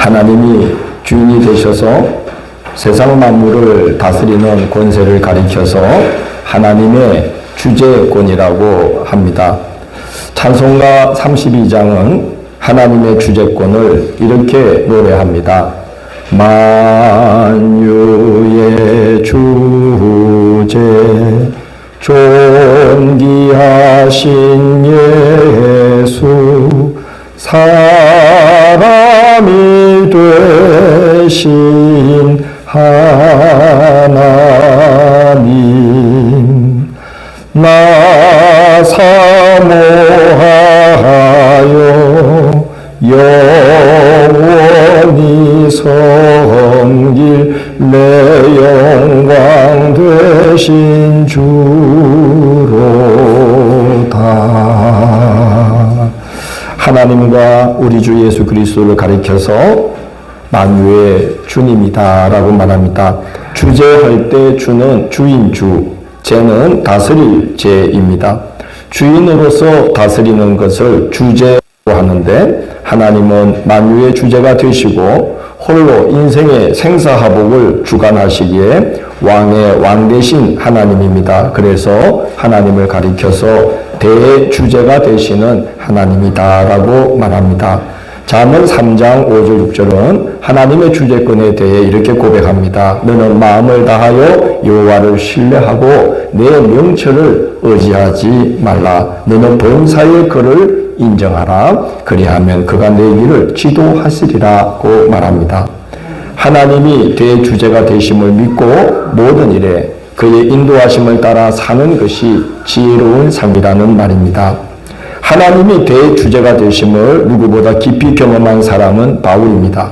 하나님이 주인이 되셔서 세상 만물을 다스리는 권세를 가리켜서 하나님의 주재권이라고 합니다. 찬송가 32장은 하나님의 주재권을 이렇게 노래합니다. 만유의 주제 존귀하신 예수 사람이 되신 하나님 나 사모하여 영원히 섬길 내 영광 되신 주로다. 하나님과 우리 주 예수 그리스도를 가리켜서 만유의 주님이다 라고 말합니다. 주재할 때 주는 주인주, 재는 다스릴 재입니다. 주인으로서 다스리는 것을 주재라고 하는데 하나님은 만유의 주재가 되시고 홀로 인생의 생사화복을 주관하시기에 왕의 왕 되신 하나님입니다. 그래서 하나님을 가리켜서 대주재가 되시는 하나님이다 라고 말합니다. 잠언 3장 5절 6절은 하나님의 주재권에 대해 이렇게 고백합니다. 너는 마음을 다하여 여호와를 신뢰하고 내 명철을 의지하지 말라. 너는 범사의 그를 인정하라. 그리하면 그가 내 길을 지도하시리라고 말합니다. 하나님이 대주재가 되심을 믿고 모든 일에 그의 인도하심을 따라 사는 것이 지혜로운 삶이라는 말입니다. 하나님이 대주재가 되심을 누구보다 깊이 경험한 사람은 바울입니다.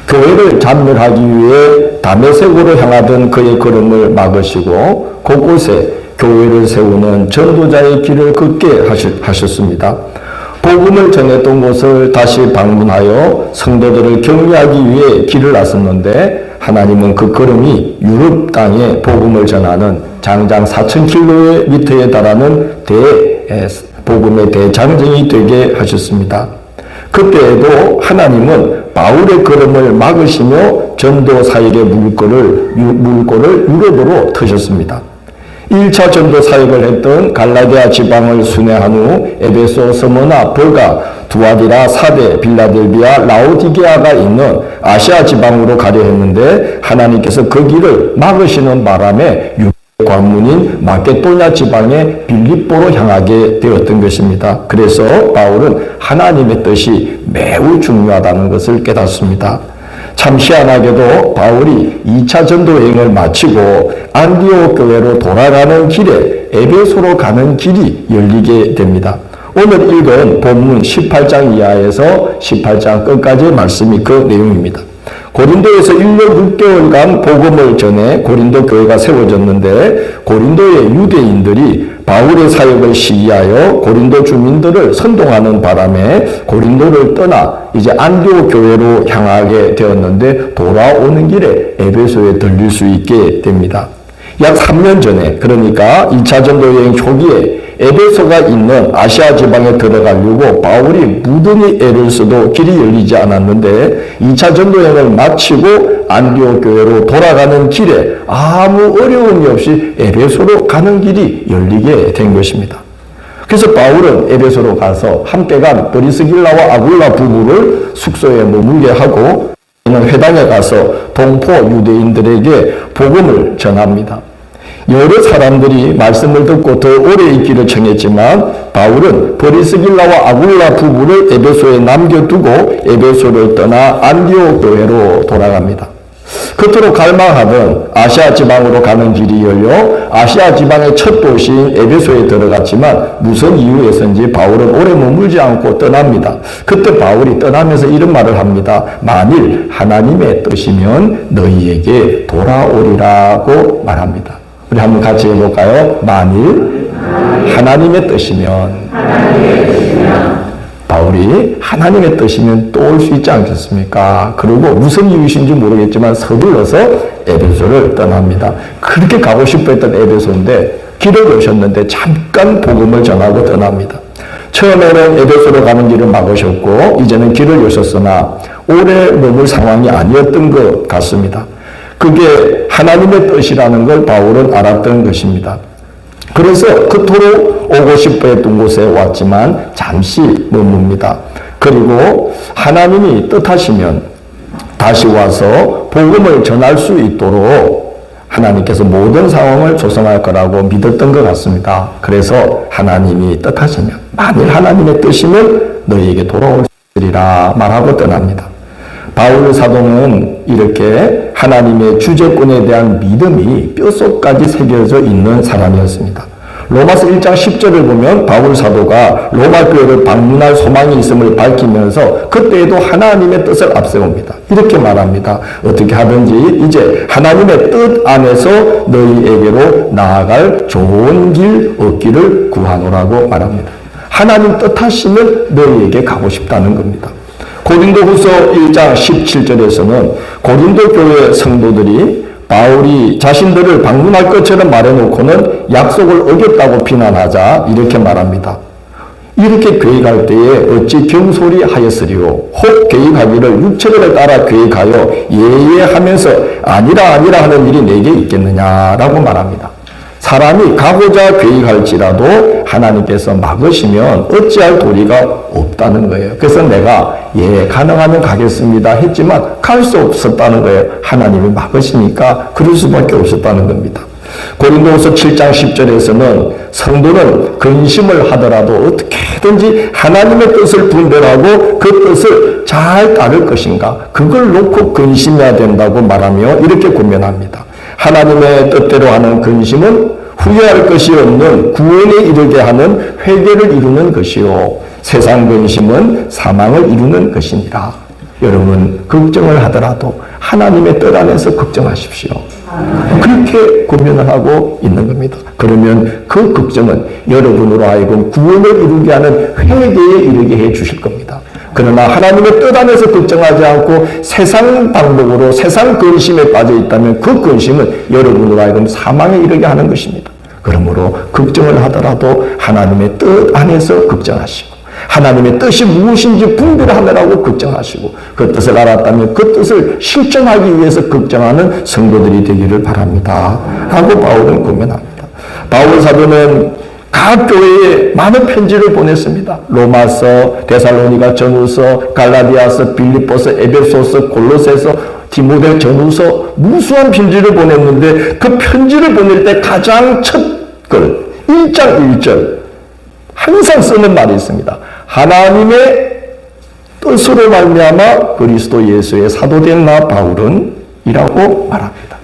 교회를 잔멸하기 위해 다메섹으로 향하던 그의 걸음을 막으시고 곳곳에 교회를 세우는 전도자의 길을 걷게 하셨습니다. 복음을 전했던 곳을 다시 방문하여 성도들을 격려하기 위해 길을 나섰는데 하나님은 그 걸음이 유럽 땅에 복음을 전하는 장장 4,000km의 미터에 달하는 복음의 대장정이 되게 하셨습니다. 그때에도 하나님은 바울의 걸음을 막으시며 전도 사역의 물꼬를 유럽으로 트셨습니다. 1차 전도 사역을 했던 갈라디아 지방을 순회한 후 에베소, 스무나, 버가, 두아디라, 사데, 빌라델비아, 라오디게아가 있는 아시아 지방으로 가려 했는데 하나님께서 그 길을 막으시는 바람에 관문인 마케도냐 지방의 빌립보로 향하게 되었던 것입니다. 그래서 바울은 하나님의 뜻이 매우 중요하다는 것을 깨닫습니다. 참 희한하게도 바울이 2차 전도 여행을 마치고 안디옥 교회로 돌아가는 길에 에베소로 가는 길이 열리게 됩니다. 오늘 읽은 본문 18장 이하에서 18장 끝까지의 말씀이 그 내용입니다. 고린도에서 1년 6개월간 복음을 전해 고린도 교회가 세워졌는데 고린도의 유대인들이 바울의 사역을 시기하여 고린도 주민들을 선동하는 바람에 고린도를 떠나 이제 안디옥 교회로 향하게 되었는데 돌아오는 길에 에베소에 들릴 수 있게 됩니다. 약 3년 전에 그러니까 2차 전도 여행 초기에 에베소가 있는 아시아 지방에 들어가려고 바울이 무던히 애를 써도 길이 열리지 않았는데 2차 전도 여행을 마치고 안디옥 교회로 돌아가는 길에 아무 어려움이 없이 에베소로 가는 길이 열리게 된 것입니다. 그래서 바울은 에베소로 가서 함께 간 브리스길라와 아굴라 부부를 숙소에 머물게 하고 회당에 가서 동포 유대인들에게 복음을 전합니다. 여러 사람들이 말씀을 듣고 더 오래 있기를 청했지만 바울은 브리스길라와 아굴라 부부를 에베소에 남겨두고 에베소를 떠나 안디옥 교회로 돌아갑니다. 그토록 갈망하던 아시아 지방으로 가는 길이 열려 아시아 지방의 첫 도시인 에베소에 들어갔지만 무슨 이유에서인지 바울은 오래 머물지 않고 떠납니다. 그때 바울이 떠나면서 이런 말을 합니다. 만일 하나님의 뜻이면 너희에게 돌아오리라고 말합니다. 우리 한번 같이 해볼까요? 만일 하나님의 뜻이면 바울이 하나님의 뜻이면 또 올 수 있지 않겠습니까? 그리고 무슨 이유이신지 모르겠지만 서둘러서 에베소를 떠납니다. 그렇게 가고 싶어 했던 에베소인데 길을 오셨는데 잠깐 복음을 전하고 떠납니다. 처음에는 에베소로 가는 길을 막으셨고 이제는 길을 여셨으나 오래 머물 상황이 아니었던 것 같습니다. 그게 하나님의 뜻이라는 걸 바울은 알았던 것입니다. 그래서 그토록 오고 싶어 했던 곳에 왔지만 잠시 머뭅니다. 그리고 하나님이 뜻하시면 다시 와서 복음을 전할 수 있도록 하나님께서 모든 상황을 조성할 거라고 믿었던 것 같습니다. 그래서 하나님이 뜻하시면, 만일 하나님의 뜻이면 너희에게 돌아올 수 있으리라 말하고 떠납니다. 바울 사도는 이렇게 하나님의 주재권에 대한 믿음이 뼛속까지 새겨져 있는 사람이었습니다. 로마서 1장 10절을 보면 바울 사도가 로마 교회를 방문할 소망이 있음을 밝히면서 그때에도 하나님의 뜻을 앞세웁니다. 이렇게 말합니다. 어떻게 하든지 이제 하나님의 뜻 안에서 너희에게로 나아갈 좋은 길 얻기를 구하노라고 말합니다. 하나님 뜻하시면 너희에게 가고 싶다는 겁니다. 고린도후서 1장 17절에서는 고린도 교회 성도들이 바울이 자신들을 방문할 것처럼 말해놓고는 약속을 어겼다고 비난하자 이렇게 말합니다. 이렇게 계획할 때에 어찌 경솔히 하였으리요. 혹 계획하기를 육체를 따라 계획하여 예예하면서 아니라 하는 일이 내게 있겠느냐라고 말합니다. 사람이 가고자 계획할지라도 하나님께서 막으시면 어찌할 도리가 없다는 거예요. 그래서 내가 가능하면 가겠습니다 했지만 갈 수 없었다는 거예요. 하나님이 막으시니까 그럴 수밖에 없었다는 겁니다. 고린도후서 7장 10절에서는 성도는 근심을 하더라도 어떻게든지 하나님의 뜻을 분별하고 그 뜻을 잘 따를 것인가, 그걸 놓고 근심해야 된다고 말하며 이렇게 권면합니다. 하나님의 뜻대로 하는 근심은 후회할 것이 없는 구원에 이르게 하는 회개를 이루는 것이요, 세상 근심은 사망을 이루는 것이니라. 여러분, 걱정을 하더라도 하나님의 뜻 안에서 걱정하십시오. 그렇게 고민을 하고 있는 겁니다. 그러면 그 걱정은 여러분으로 하여금 구원을 이루게 하는 회개에 이르게 해 주실 겁니다. 그러나 하나님의 뜻 안에서 걱정하지 않고 세상 방법으로 세상 근심에 빠져 있다면 그 근심은 여러분으로 하여금 사망에 이르게 하는 것입니다. 그러므로 걱정을 하더라도 하나님의 뜻 안에서 걱정하시고 하나님의 뜻이 무엇인지 분별하느라고 걱정하시고 그 뜻을 알았다면 그 뜻을 실천하기 위해서 걱정하는 성도들이 되기를 바랍니다. 라고 바울은 고민합니다. 바울 사도는 각 교회에 많은 편지를 보냈습니다. 로마서, 데살로니가 전후서, 갈라디아서, 빌립보서, 에베소서, 골로새서, 디모데 전후서, 무수한 편지를 보냈는데 그 편지를 보낼 때 가장 첫 글, 1장 1절 항상 쓰는 말이 있습니다. 하나님의 뜻으로 말미암아 그리스도 예수의 사도된 나 바울은 이라고 말합니다.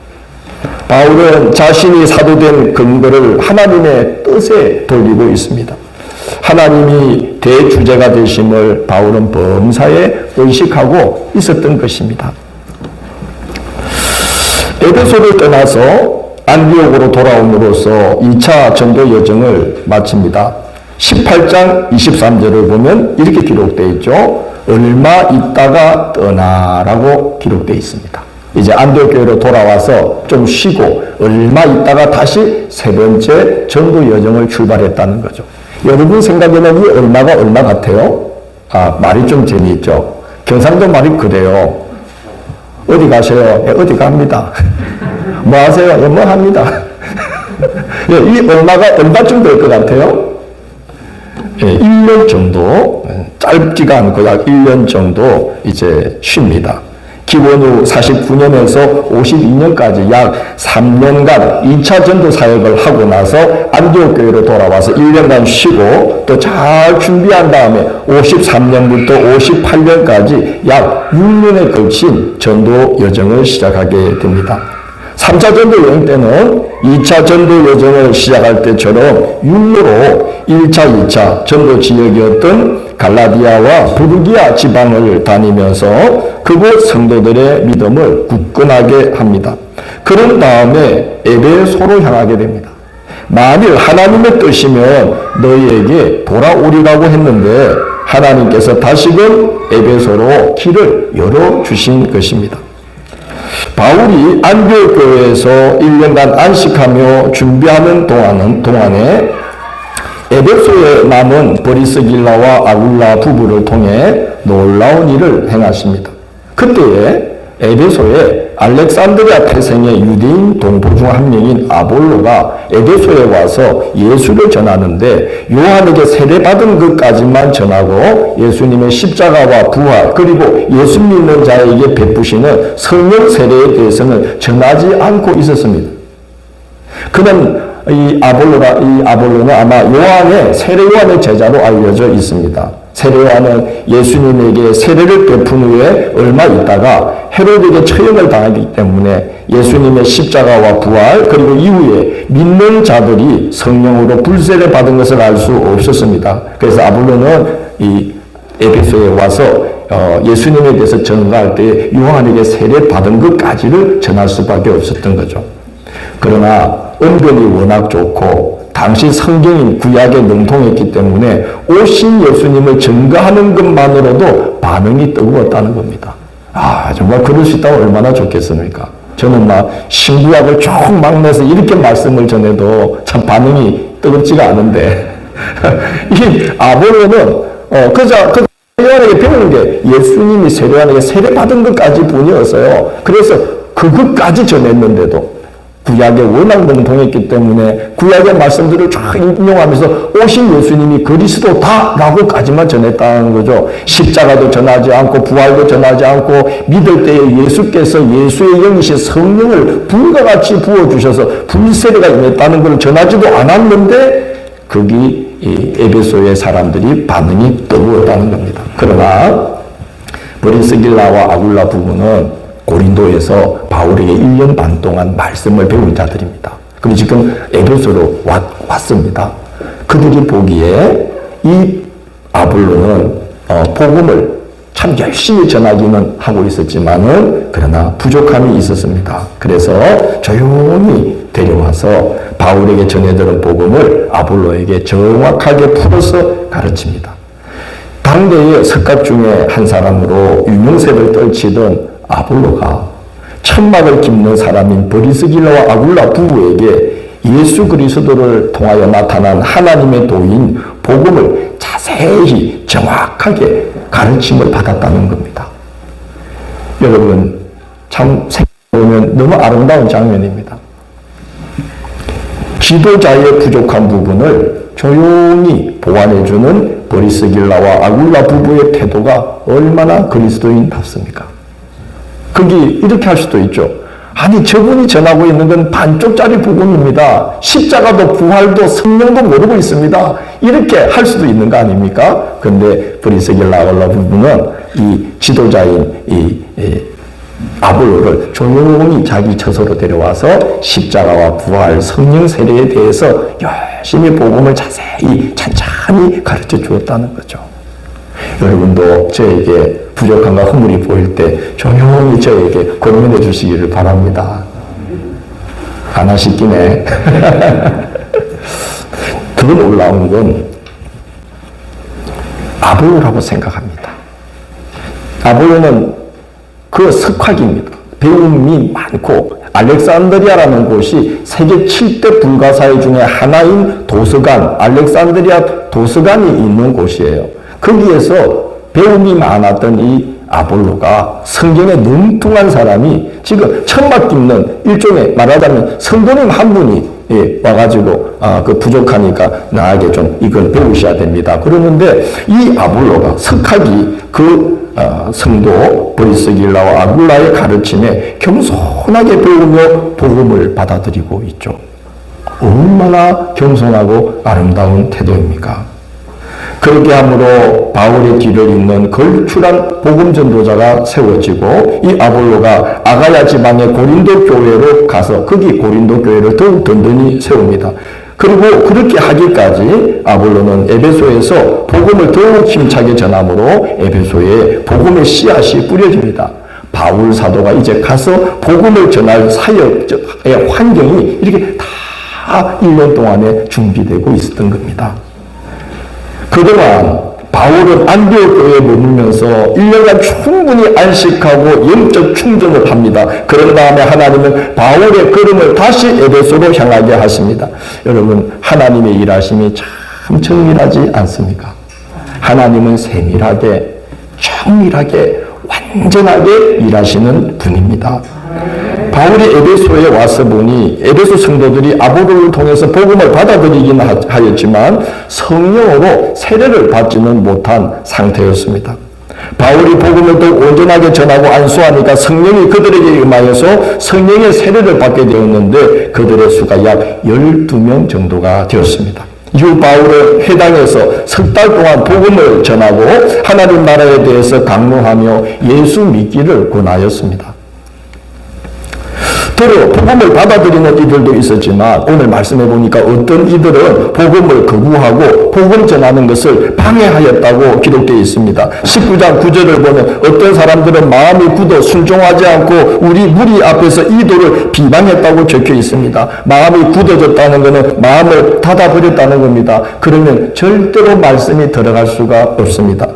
바울은 자신이 사도된 근거를 하나님의 뜻에 돌리고 있습니다. 하나님이 대주제가 되심을 바울은 범사에 의식하고 있었던 것입니다. 에베소를 떠나서 안디옥으로 돌아옴으로써 2차 전도 여정을 마칩니다. 18장 23절을 보면 이렇게 기록되어 있죠. 얼마 있다가 떠나라고 기록되어 있습니다. 이제 안디옥 교회로 돌아와서 좀 쉬고 얼마 있다가 다시 세 번째 전도 여정을 출발했다는 거죠. 여러분 생각에는 이 얼마가 얼마 같아요? 말이 좀 재미있죠. 경상도 말이 그래요. 어디 가세요? 어디 갑니다. 뭐 하세요? 뭐 합니다. 이 얼마가 얼마쯤 될 것 같아요? 1년 정도, 짧지가 않고 약 1년 정도 이제 쉽니다. 기원후 49년에서 52년까지 약 3년간 2차 전도 사역을 하고 나서 안디옥 교회로 돌아와서 1년간 쉬고 또 잘 준비한 다음에 53년부터 58년까지 약 6년에 걸친 전도 여정을 시작하게 됩니다. 3차 전도 여행 때는 2차 전도 여정을 시작할 때처럼 육로로 1차, 2차 전도 지역이었던 갈라디아와 부르기아 지방을 다니면서 그곳 성도들의 믿음을 굳건하게 합니다. 그런 다음에 에베소로 향하게 됩니다. 만일 하나님의 뜻이면 너희에게 돌아오리라고 했는데 하나님께서 다시금 에베소로 길을 열어주신 것입니다. 바울이 안디옥 교회에서 1년간 안식하며 준비하는 동안에 에베소에 남은 브리스길라와 아굴라 부부를 통해 놀라운 일을 행하십니다. 그때에 에베소에 알렉산드리아 태생의 유대인 동포 중 한 명인 아볼로가 에베소에 와서 예수를 전하는데 요한에게 세례받은 것까지만 전하고 예수님의 십자가와 부활 그리고 예수 믿는 자에게 베푸시는 성령 세례에 대해서는 전하지 않고 있었습니다. 그는 이 아볼로는 아마 세례 요한의 제자로 알려져 있습니다. 세례 요한은 예수님에게 세례를 베푼 후에 얼마 있다가 헤로드에게 처형을 당하기 때문에 예수님의 십자가와 부활 그리고 이후에 믿는 자들이 성령으로 불세례 받은 것을 알 수 없었습니다. 그래서 아볼로는 이 에베소에 와서 예수님에 대해서 전가할 때 요한에게 세례 받은 것까지를 전할 수밖에 없었던 거죠. 그러나 언변이 워낙 좋고 당시 성경인 구약에 능통했기 때문에 오신 예수님을 증거하는 것만으로도 반응이 뜨거웠다는 겁니다. 정말 그럴 수 있다면 얼마나 좋겠습니까? 저는 신구약을 쭉 막 내서 이렇게 말씀을 전해도 참 반응이 뜨겁지가 않은데 이 아볼로는 그저 세례요한에게 배우는 게 예수님이 세례요한에게 세례받은 것까지 뿐이었어요. 그래서 그것까지 전했는데도 구약에 워낙 능통했기 때문에 구약의 말씀들을 쫙 인용하면서 오신 예수님이 그리스도다라고까지만 전했다는 거죠. 십자가도 전하지 않고 부활도 전하지 않고 믿을 때에 예수께서 예수의 영이신 성령을 불과 같이 부어주셔서 불세례가 임했다는 걸 전하지도 않았는데 거기 이 에베소의 사람들이 반응이 뜨거웠다는 겁니다. 그러나 브리스길라와 아굴라 부부는 고린도에서 바울에게 1년 반 동안 말씀을 배운 자들입니다. 그리고 지금 에베소로 왔습니다. 그들이 보기에 이 아볼로는 복음을 참 열심히 전하기는 하고 있었지만은 그러나 부족함이 있었습니다. 그래서 조용히 데려와서 바울에게 전해들은 복음을 아볼로에게 정확하게 풀어서 가르칩니다. 당대의 석각 중에 한 사람으로 유명세를 떨치던 아볼로가 천막을 깁는 사람인 브리스길라와 아굴라 부부에게 예수 그리스도를 통하여 나타난 하나님의 도인 복음을 자세히 정확하게 가르침을 받았다는 겁니다. 여러분 참 생각해보면 너무 아름다운 장면입니다. 지도자의 부족한 부분을 조용히 보완해주는 브리스길라와 아굴라 부부의 태도가 얼마나 그리스도인답습니까? 거기 이렇게 할 수도 있죠. 아니 저분이 전하고 있는 건 반쪽짜리 복음입니다. 십자가도 부활도 성령도 모르고 있습니다. 이렇게 할 수도 있는 거 아닙니까? 그런데 브리스길라 아굴라 부부는 이 지도자인 아볼로를 조용히 자기 처소로 데려와서 십자가와 부활 성령 세례에 대해서 열심히 복음을 자세히 찬찬히 가르쳐 주었다는 거죠. 여러분도 저에게 부족함과 허물이 보일 때 조용히 저에게 권면해 주시기를 바랍니다. 안 하시기네. 더 놀라운 건 아볼로라고 생각합니다. 아볼로는 그 석학입니다. 배움이 많고 알렉산드리아라는 곳이 세계 7대 불가사의 중에 하나인 도서관, 알렉산드리아 도서관이 있는 곳이에요. 거기에서 배움이 많았던 이 아볼로가 성경에 능통한 사람이 지금 천막 깁는 일종의 말하자면 성도님 한 분이 와가지고 그 부족하니까 나에게 좀 이걸 배우셔야 됩니다. 그러는데 이 아볼로가 석학이 그 성도 브리스길라와 아굴라의 가르침에 겸손하게 배우며 복음을 받아들이고 있죠. 얼마나 겸손하고 아름다운 태도입니까? 그렇게 함으로 바울의 뒤를 잇는 걸출한 복음 전도자가 세워지고 이 아볼로가 아가야 지방의 고린도 교회로 가서 거기 고린도 교회를 더욱 든든히 세웁니다. 그리고 그렇게 하기까지 아볼로는 에베소에서 복음을 더욱 힘차게 전함으로 에베소에 복음의 씨앗이 뿌려집니다. 바울 사도가 이제 가서 복음을 전할 사역의 환경이 이렇게 다 1년 동안에 준비되고 있었던 겁니다. 그동안 바울은 안디옥 교회에 머물면서 1년간 충분히 안식하고 영적 충전을 합니다. 그런 다음에 하나님은 바울의 걸음을 다시 에베소로 향하게 하십니다. 여러분, 하나님의 일하심이 참 정밀하지 않습니까? 하나님은 세밀하게, 정밀하게, 온전하게 일하시는 분입니다. 바울이 에베소에 와서 보니 에베소 성도들이 아보로를 통해서 복음을 받아들이긴 하였지만 성령으로 세례를 받지는 못한 상태였습니다. 바울이 복음을 더 온전하게 전하고 안수하니까 성령이 그들에게 임하여서 성령의 세례를 받게 되었는데 그들의 수가 약 12명 정도가 되었습니다. 이후 바울은 회당에서 석 달 동안 복음을 전하고 하나님 나라에 대해서 강론하며 예수 믿기를 권하였습니다. 때로 복음을 받아들이는 이들도 있었지만 오늘 말씀해 보니까 어떤 이들은 복음을 거부하고 복음 전하는 것을 방해하였다고 기록되어 있습니다. 19장 9절을 보면 어떤 사람들은 마음이 굳어 순종하지 않고 우리 무리 앞에서 이도를 비방했다고 적혀 있습니다. 마음이 굳어졌다는 것은 마음을 닫아버렸다는 겁니다. 그러면 절대로 말씀이 들어갈 수가 없습니다.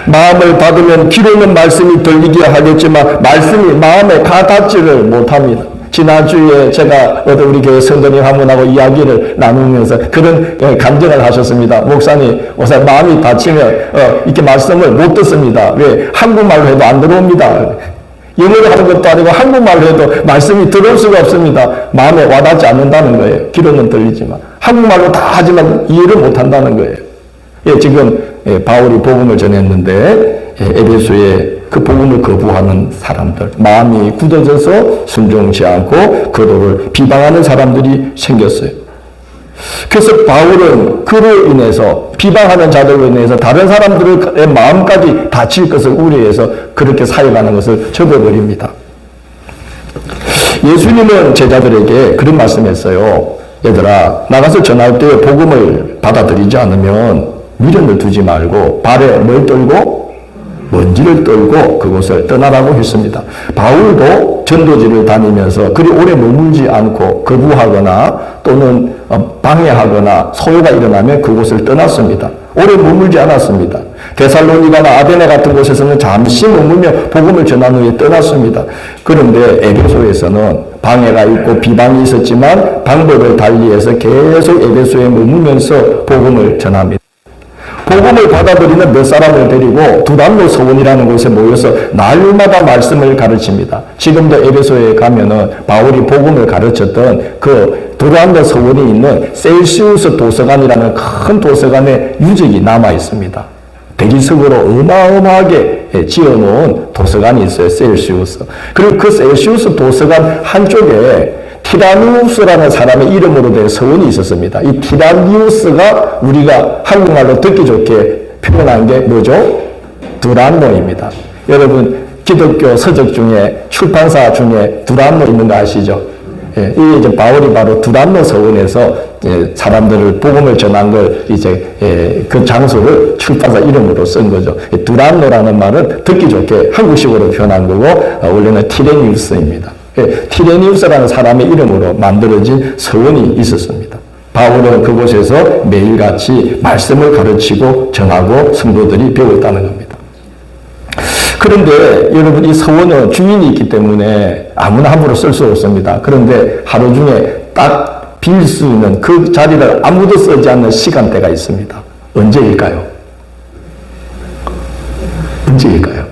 마음을 닫으면 귀로는 말씀이 들리게 하겠지만 말씀이 마음에 가닿지를 못합니다. 지난주에 제가 우리 교회 성도님 한 분하고 이야기를 나누면서 그런 감정을 하셨습니다. 목사님, 마음이 닫히면 이렇게 말씀을 못 듣습니다. 왜? 한국말로 해도 안 들어옵니다. 영어로 하는 것도 아니고 한국말로 해도 말씀이 들어올 수가 없습니다. 마음에 와닿지 않는다는 거예요. 귀로는 들리지만. 한국말로 다 하지만 이해를 못 한다는 거예요. 지금 바울이 복음을 전했는데 에베소에 그 복음을 거부하는 사람들, 마음이 굳어져서 순종치 않고 그도를 비방하는 사람들이 생겼어요. 그래서 바울은 그로 인해서 비방하는 자들로 인해서 다른 사람들의 마음까지 다칠 것을 우려해서 그렇게 사역하는 것을 접어버립니다. 예수님은 제자들에게 그런 말씀했어요. 얘들아, 나가서 전할 때 복음을 받아들이지 않으면 미련을 두지 말고 발에 뭘 떨고 먼지를 떨고 그곳을 떠나라고 했습니다. 바울도 전도지를 다니면서 그리 오래 머물지 않고 거부하거나 또는 방해하거나 소요가 일어나면 그곳을 떠났습니다. 오래 머물지 않았습니다. 데살로니가나 아데네 같은 곳에서는 잠시 머물며 복음을 전한 후에 떠났습니다. 그런데 에베소에서는 방해가 있고 비방이 있었지만 방법을 달리해서 계속 에베소에 머물면서 복음을 전합니다. 복음을 받아들이는 몇 사람을 데리고 두란노 서원이라는 곳에 모여서 날마다 말씀을 가르칩니다. 지금도 에베소에 가면은 바울이 복음을 가르쳤던 그 두란노 서원이 있는 셀시우스 도서관이라는 큰 도서관의 유적이 남아 있습니다. 대리석으로 어마어마하게 지어놓은 도서관이 있어요. 셀시우스. 그리고 그 셀시우스 도서관 한쪽에 티라니우스라는 사람의 이름으로 된 서원이 있었습니다. 이 티라니우스가 우리가 한국말로 듣기 좋게 표현한 게 뭐죠? 두란노입니다. 여러분 기독교 서적 중에 출판사 중에 두란노 있는 거 아시죠? 이게 이제 바울이 바로 두란노 서원에서 사람들을 복음을 전한 걸 이제 그 장소를 출판사 이름으로 쓴 거죠. 두란노라는 말은 듣기 좋게 한국식으로 표현한 거고 원래는 티레니우스입니다. 티레니우스라는 사람의 이름으로 만들어진 서원이 있었습니다. 바울은 그곳에서 매일같이 말씀을 가르치고 전하고 성도들이 배웠다는 겁니다. 그런데 여러분 이 서원은 주인이 있기 때문에 아무나 함부로 쓸 수 없습니다. 그런데 하루 중에 딱 빌 수 있는 그 자리를 아무도 쓰지 않는 시간대가 있습니다. 언제일까요? 언제일까요?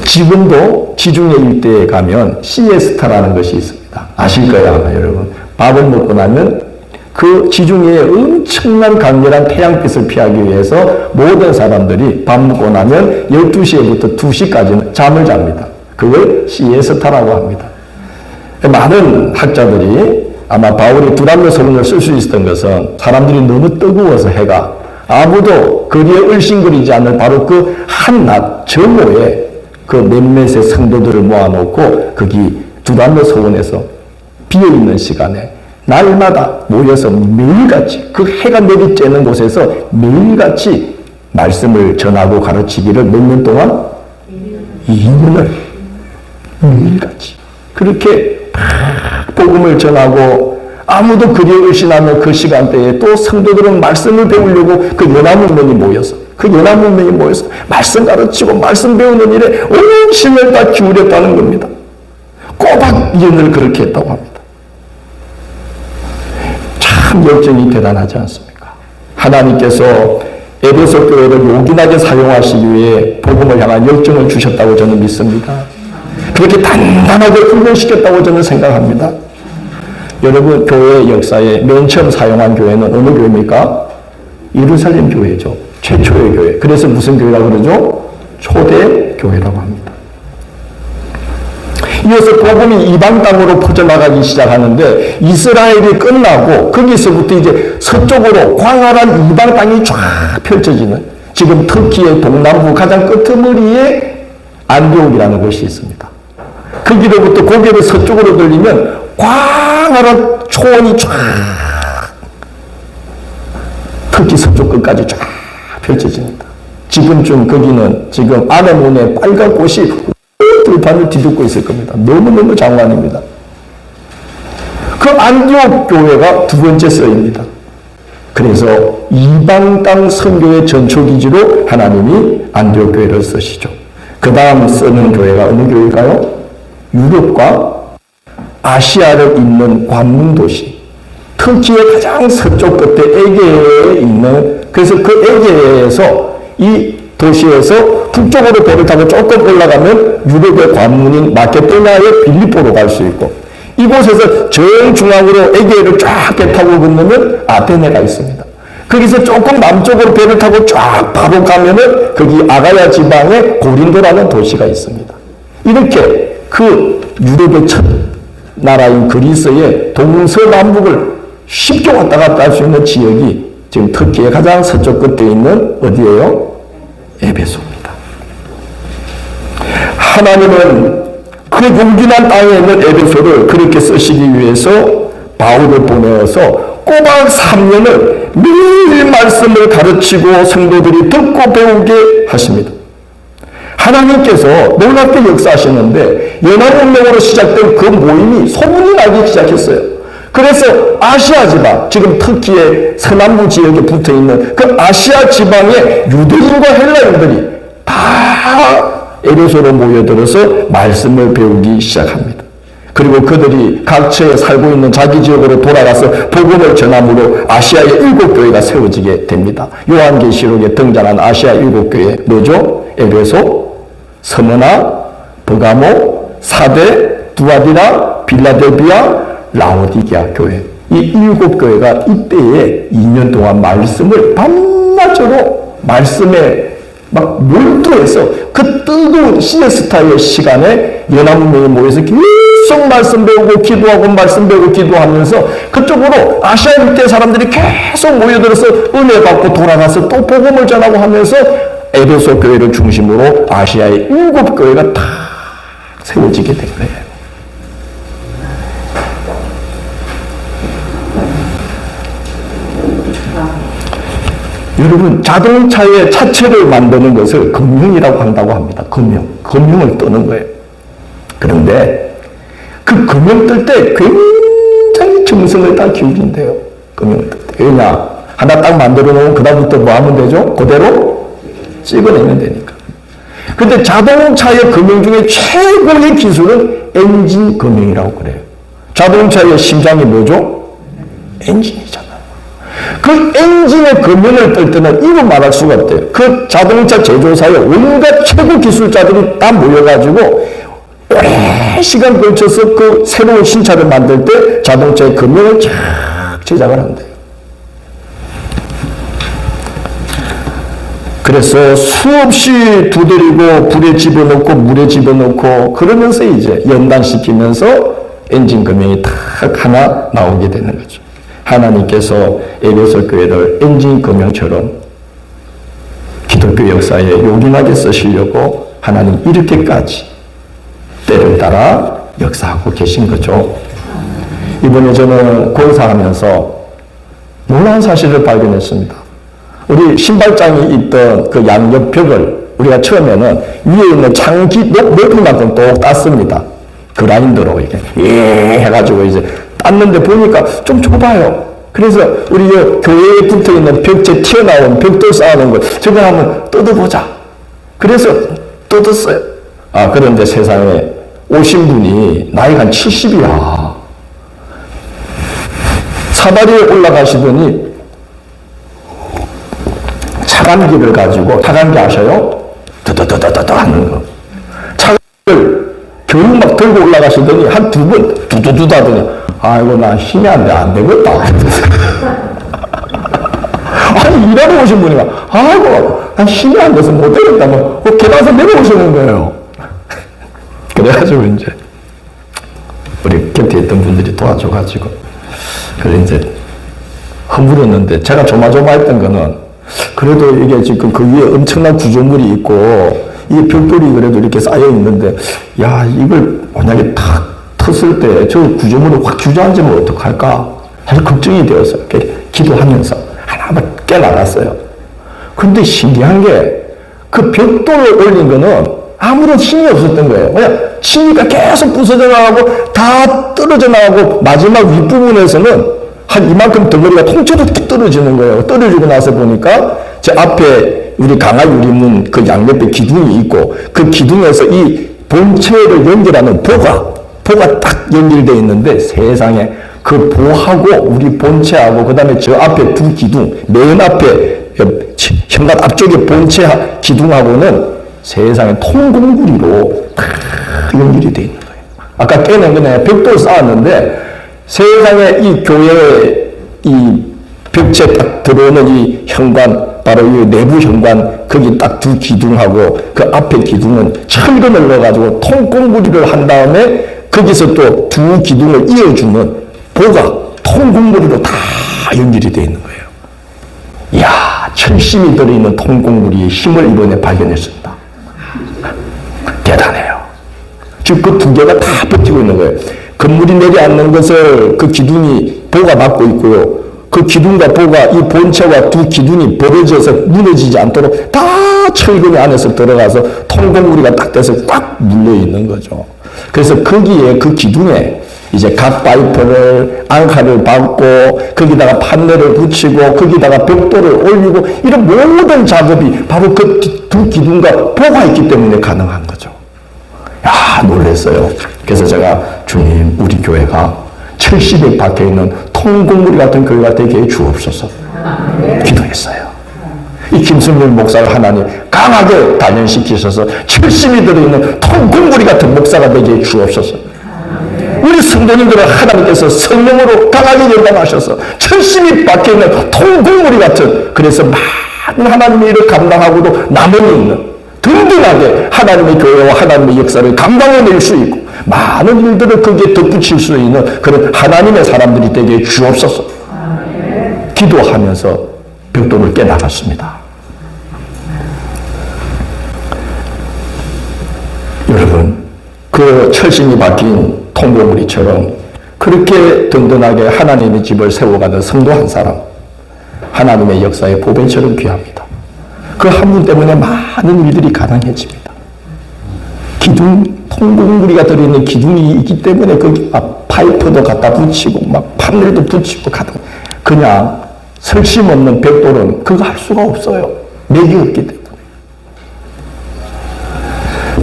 지금도 지중해 일대에 가면 시에스타라는 것이 있습니다. 아실 거예요, 아마 여러분. 밥을 먹고 나면 그 지중해의 엄청난 강렬한 태양빛을 피하기 위해서 모든 사람들이 밥 먹고 나면 12시에부터 2시까지는 잠을 잡니다. 그걸 시에스타라고 합니다. 많은 학자들이 아마 바울이 두란노 서원을 쓸 수 있었던 것은 사람들이 너무 뜨거워서 해가 아무도 거리에 얼씬거리지 않는 바로 그 한낮 정오에 그 몇몇의 성도들을 모아놓고 거기 두란노 서원에서 비어있는 시간에 날마다 모여서 매일같이 그 해가 내리쬐는 곳에서 매일같이 말씀을 전하고 가르치기를 몇 년 동안? 2년을 매일같이 그렇게 복음을 전하고 아무도 그리에 의심하는 그 시간대에 또 성도들은 말씀을 배우려고 그 연합문명이 모여서 말씀 가르치고 말씀 배우는 일에 온 힘을 다 기울였다는 겁니다. 꼬박 2년을 그렇게 했다고 합니다. 참 열정이 대단하지 않습니까? 하나님께서 에베소 교회를 요긴하게 사용하시기 위해 복음을 향한 열정을 주셨다고 저는 믿습니다. 그렇게 단단하게 훈련시켰다고 저는 생각합니다. 여러분, 교회 역사에 맨 처음 사용한 교회는 어느 교회입니까? 예루살렘 교회죠. 최초의 교회. 그래서 무슨 교회라고 그러죠? 초대 교회라고 합니다. 이어서 복음이 이방 땅으로 퍼져나가기 시작하는데 이스라엘이 끝나고 거기서부터 이제 서쪽으로 광활한 이방 땅이 쫙 펼쳐지는, 지금 터키의 동남부 가장 끄트머리에 안디옥이라는 곳이 있습니다. 거기로부터 고개를 서쪽으로 돌리면 광활한 초원이 쫙 터키 서쪽 끝까지 쫙 펼쳐집니다. 지금쯤 거기는 지금 아네몬의 빨간 꽃이 들판을 뒤덮고 있을 겁니다. 너무너무 장관입니다. 그 안디옥 교회가 두 번째 서입니다. 그래서 이방 땅 선교의 전초기지로 하나님이 안디옥 교회를 쓰시죠. 그 다음 쓰는 교회가 어느 교회일까요? 유럽과 아시아를 잇는 관문도시, 터키의 가장 서쪽 끝에 에게에 있는, 그래서 그 에게에서 이 도시에서 북쪽으로 배를 타고 조금 올라가면 유럽의 관문인 마케도니아의 빌립보로 갈 수 있고, 이곳에서 정중앙으로 에게를 쫙 배 타고 건너면 아테네가 있습니다. 거기서 조금 남쪽으로 배를 타고 쫙 바로 가면은 거기 아가야 지방에 고린도라는 도시가 있습니다. 이렇게 그 유럽의 첫 나라인 그리스의 동서남북을 쉽게 왔다 갔다 할 수 있는 지역이 지금 터키의 가장 서쪽 끝에 있는 어디예요? 에베소입니다. 하나님은 그 용기난 땅에 있는 에베소를 그렇게 쓰시기 위해서 바울을 보내어서 꼬박 3년을 매일 말씀을 가르치고 성도들이 듣고 배우게 하십니다. 하나님께서 놀랍게 역사하시는데 연합운동으로 시작된 그 모임이 소문이 나기 시작했어요. 그래서 아시아 지방, 지금 터키의 서남부 지역에 붙어있는 그 아시아 지방의 유대인과 헬라인들이 다 에베소로 모여들어서 말씀을 배우기 시작합니다. 그리고 그들이 각처에 살고 있는 자기 지역으로 돌아가서 복음을 전함으로 아시아의 7교회가 세워지게 됩니다. 요한계시록에 등장한 아시아 7교회 뭐죠? 에베소, 스무나, 버가모, 사데, 두아디라, 빌라델비아, 라오디게아 교회. 이 7교회가 이때에 2년 동안 말씀을 밤낮으로 말씀에 막 몰두해서 그 뜨거운 시에스타의 시간에 연합문명에 모여서 계속 말씀 배우고 기도하고 말씀 배우고 기도하면서 그쪽으로 아시아 일대 사람들이 계속 모여들어서 은혜 받고 돌아가서 또 복음을 전하고 하면서 에베소 교회를 중심으로 아시아의 7교회가 다 세워지게 된 거예요. 여러분, 자동차의 차체를 만드는 것을 금형이라고 한다고 합니다. 금형을 뜨는 거예요. 그런데 그 금형 뜰 때 굉장히 정성을 다 기울인대요. 금형을 뜰 때. 왜냐? 하나 딱 만들어 놓으면 그다음부터 뭐 하면 되죠? 그대로 찍어내면 되니까. 근데 자동차의 금형 중에 최고의 기술은 엔진 금형이라고 그래요. 자동차의 심장이 뭐죠? 엔진이잖아요. 그 엔진의 금형을 뜰 때는 이거 말할 수가 없대요. 그 자동차 제조사의 온갖 최고 기술자들이 다 모여가지고 오랜 시간 걸쳐서 그 새로운 신차를 만들 때 자동차의 금형을 쫙 제작을 한대요. 그래서 수없이 두드리고 불에 집어넣고 물에 집어넣고 그러면서 이제 연단시키면서 엔진 금형이 딱 하나 나오게 되는 거죠. 하나님께서 에베소 교회를 엔진 금형처럼 기독교 역사에 요긴하게 쓰시려고 하나님 이렇게까지 때를 따라 역사하고 계신 거죠. 이번에 저는 공사하면서 놀라운 사실을 발견했습니다. 우리 신발장이 있던 그 양옆 벽을 우리가 처음에는 위에 있는 창 높은 만큼 똑 땄습니다. 그라인더로 이렇게 해가지고 이제 땄는데 보니까 좀 좁아요. 그래서 우리 교회에 붙어있는 벽체 튀어나온 벽돌 쌓아놓은 걸 저거 한번 뜯어보자. 그래서 뜯었어요. 아, 그런데 세상에 오신 분이 나이가 한 70이야. 사다리에 올라가시더니 차간기를 가지고, 차간기 아셔요? 드드드드드 하는 거. 차간기를 겨우 막 들고 올라가시더니 한 두 번 두두두두 하더니, 아이고, 나 힘이 안 되겠다. 아니, 일하러 오신 분이 막, 아이고, 난 힘이 안 돼서 못 되겠다. 뭐, 계단에서 내려오시는 거예요. 그래가지고 이제, 우리 곁에 있던 분들이 도와줘가지고, 그래 이제, 허물었는데, 제가 조마조마했던 거는, 그래도 이게 지금 그 위에 엄청난 구조물이 있고, 이 벽돌이 그래도 이렇게 쌓여 있는데, 야, 이걸 만약에 탁 텄을 때, 저 구조물을 확 주저앉으면 어떡할까? 사실 걱정이 되어서, 기도하면서, 하나만 깨달았어요. 그런데 신기한 게, 그 벽돌을 올린 거는 아무런 힘이 없었던 거예요. 그냥 치니까 계속 부서져 나가고, 다 떨어져 나가고, 마지막 윗부분에서는 한 이만큼 덩어리가 통째로 툭 떨어지는 거예요. 떨어지고 나서 보니까 제 앞에 우리 강화 유리문 그 양옆에 기둥이 있고 그 기둥에서 이 본체를 연결하는 보가 딱 연결되어 있는데 세상에 그 보하고 우리 본체하고 그 다음에 저 앞에 두 기둥 맨 앞에 현관 앞쪽에 본체 기둥하고는 세상에 통공구리로 다 연결이 되어 있는 거예요. 아까 깨는 그냥 벽돌 쌓았는데 세상에 이 교회에 이 벽체 딱 들어오는 이 현관, 바로 이 내부 현관, 거기 딱 두 기둥하고 그 앞에 기둥은 철근을 넣어가지고 통공구리를 한 다음에 거기서 또 두 기둥을 이어주는 보가 통공구리로 다 연결이 되어 있는 거예요. 이야, 철심이 들어있는 통공구리의 힘을 이번에 발견했습니다. 대단해요. 지금 그 두 개가 다 버티고 있는 거예요. 건물이 내려앉는 것을 그 기둥이 보가 막고 있고요. 그 기둥과 보가 이 본체와 두 기둥이 벌어져서 무너지지 않도록 다 철근이 안에서 들어가서 통공구리가 딱 돼서 꽉 물려 있는 거죠. 그래서 거기에 그 기둥에 이제 각 파이프를 앙카를 박고 거기다가 판넬을 붙이고 거기다가 벽돌을 올리고 이런 모든 작업이 바로 그 두 기둥과 보가 있기 때문에 가능한 거죠. 야, 놀랐어요. 그래서 제가 주님, 우리 교회가 70에 박혀있는 통공구리 같은 교회가 되게 해 주옵소서 기도했어요. 이 김승일 목사를 하나님 강하게 단련시키셔서 70이 들어있는 통공구리 같은 목사가 되게 해 주옵소서. 우리 성도님들은 하나님께서 성령으로 강하게 연단하셔서 70이 박혀있는 통공구리 같은, 그래서 많은 하나님의 일을 감당하고도 남은 있는 든든하게 하나님의 교회와 하나님의 역사를 감당해낼 수 있고 많은 일들을 거기에 덧붙일 수 있는 그런 하나님의 사람들이 되게 주옵소서. 기도하면서 벽돌을 깨달았습니다. 여러분, 그 철심이 박힌 통공구리처럼 그렇게 든든하게 하나님의 집을 세워가는 성도 한 사람, 하나님의 역사의 보배처럼 귀합니다. 그 한 분 때문에 많은 일들이 가능해집니다. 기둥, 통공구리가 들어있는 기둥이 있기 때문에 거기 막 파이프도 갖다 붙이고 막 판넬도 붙이고 가든, 그냥 설심 없는 벽돌은 그거 할 수가 없어요. 맥이 없기 때문에.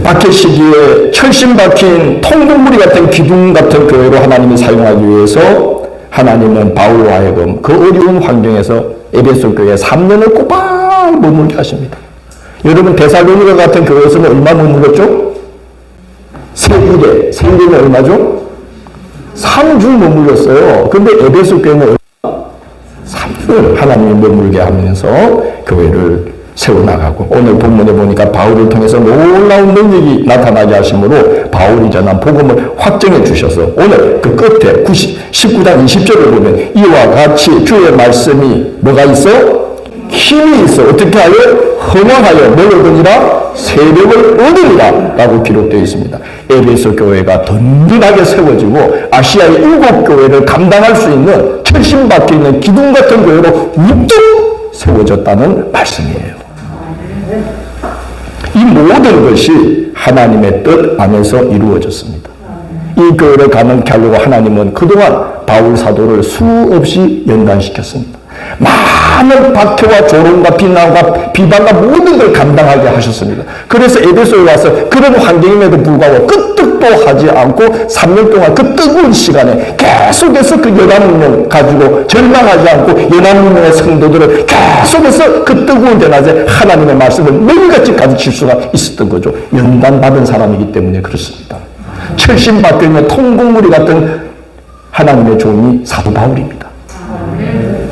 박해 시기에 철심 박힌 통공구리 같은 기둥 같은 교회로 하나님이 사용하기 위해서 하나님은 바울과 하여금 그 어려운 환경에서 에베소 교회에 3년을 꼬박 머물게 하십니다. 여러분, 데살로니가 같은 교회에서는 얼마 머물렀죠? 세일에 얼마죠? 3주 머물렀어요. 근데 에베소 교회는 3주 하나님이 머물게 하면서 교회를 세워나가고, 오늘 본문에 보니까 바울을 통해서 놀라운 능력이 나타나게 하심으로 바울이 전한 복음을 확정해 주셔서 오늘 그 끝에 19장 20절을 보면 이와 같이 주의 말씀이 뭐가 있어? 힘이 있어. 어떻게 하여? 흥황하여 뭘 얻으니라? 세력을 얻으리라 라고 기록되어 있습니다. 에베소 교회가 든든하게 세워지고 아시아의 7교회를 감당할 수 있는 철심 박혀있는 기둥 같은 교회로 우뚝 세워졌다는 말씀이에요. 이 모든 것이 하나님의 뜻 안에서 이루어졌습니다. 이 교회를 가능케 하려고 하나님은 그동안 바울 사도를 수없이 연단시켰습니다. 많은 박해와 조롱과 비난과 비방과 모든 걸 감당하게 하셨습니다. 그래서 에베소에 와서 그런 환경임에도 불구하고 끄떡도 하지 않고 3년 동안 그 뜨거운 시간에 계속해서 그 연합운명 가지고 절망하지 않고 연합운명의 성도들을 계속해서 그 뜨거운 대낮에 하나님의 말씀을 매일같이 가르칠 수가 있었던 거죠. 연단받은 사람이기 때문에 그렇습니다. 철심박혀 있는 통곡무리 같은 하나님의 종이 사도 바울입니다.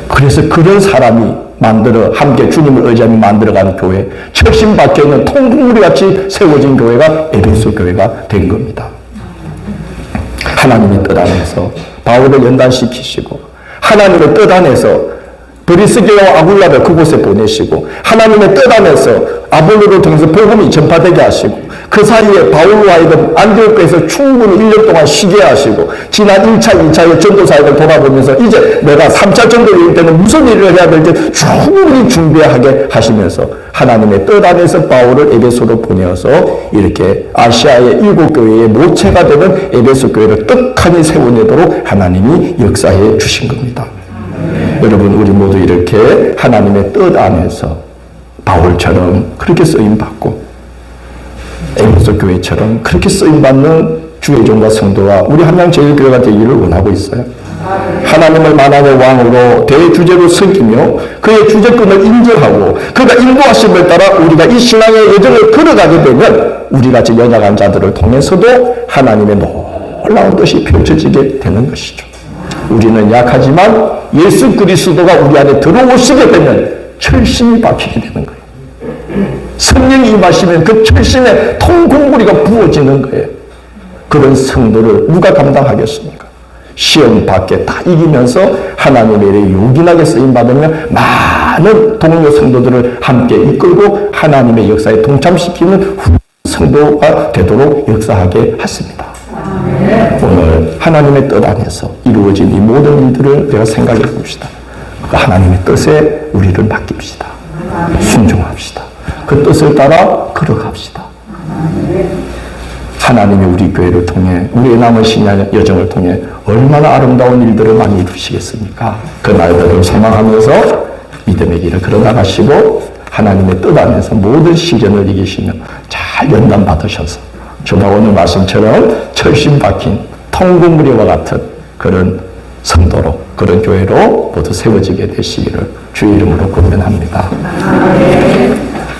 그래서 그런 사람이 함께 주님을 의지하며 만들어가는 교회, 철심박혀 있는 통곡무리같이 세워진 교회가 에베소 교회가 된 겁니다. 하나님의 뜻 안에서 바울을 연단시키시고 하나님의 뜻 안에서 브리스게와 아굴라를 그곳에 보내시고 하나님의 뜻 안에서 아볼로를 통해서 복음이 전파되게 하시고 그 사이에 바울과 하여금 안디옥에서 충분히 1년 동안 쉬게 하시고 지난 1차, 2차의 전도 사역을 돌아보면서 이제 내가 3차 전도를 이룰 때는 무슨 일을 해야 될지 충분히 준비하게 하시면서 하나님의 뜻 안에서 바울을 에베소로 보내어서 이렇게 아시아의 7교회의 모체가 되는 에베소 교회를 떡하니 세워내도록 하나님이 역사해 주신 겁니다. 여러분, 우리 모두 이렇게 하나님의 뜻 안에서 바울처럼 그렇게 쓰임받고 에베소 교회처럼 그렇게 쓰임받는 주의 종과 성도와 우리 한양제일교회가 되기를 원하고 있어요. 하나님을 만왕의 왕으로 대주제로 섬기며 그의 주제권을 인정하고 그가 인도하심을 따라 우리가 이 신앙의 여정을 걸어가게 되면 우리같이 연약한 자들을 통해서도 하나님의 놀라운 뜻이 펼쳐지게 되는 것이죠. 우리는 약하지만 예수 그리스도가 우리 안에 들어오시게 되면 철심이 박히게 되는 거예요. 성령이 임하시면 그 철심에 통곡무리가 부어지는 거예요. 그런 성도를 누가 감당하겠습니까? 시험 밖에 다 이기면서 하나님의 일에 요긴하게 쓰임받으면 많은 동료 성도들을 함께 이끌고 하나님의 역사에 동참시키는 성도가 되도록 역사하게 하십니다. 오늘 하나님의 뜻 안에서 이루어진 이 모든 일들을 내가 생각해 봅시다. 그 하나님의 뜻에 우리를 맡깁시다. 순종합시다. 그 뜻을 따라 걸어갑시다. 하나님이 우리 교회를 통해 우리의 남은 신앙 여정을 통해 얼마나 아름다운 일들을 많이 이루시겠습니까? 그 날들을 소망하면서 믿음의 길을 걸어나가시고 하나님의 뜻 안에서 모든 시련을 이기시며 잘 연단 받으셔서 저가 오늘 말씀처럼 철심 박힌 통곡무리와 같은 그런 성도로 그런 교회로 모두 세워지게 되시기를 주의 이름으로 권면합니다.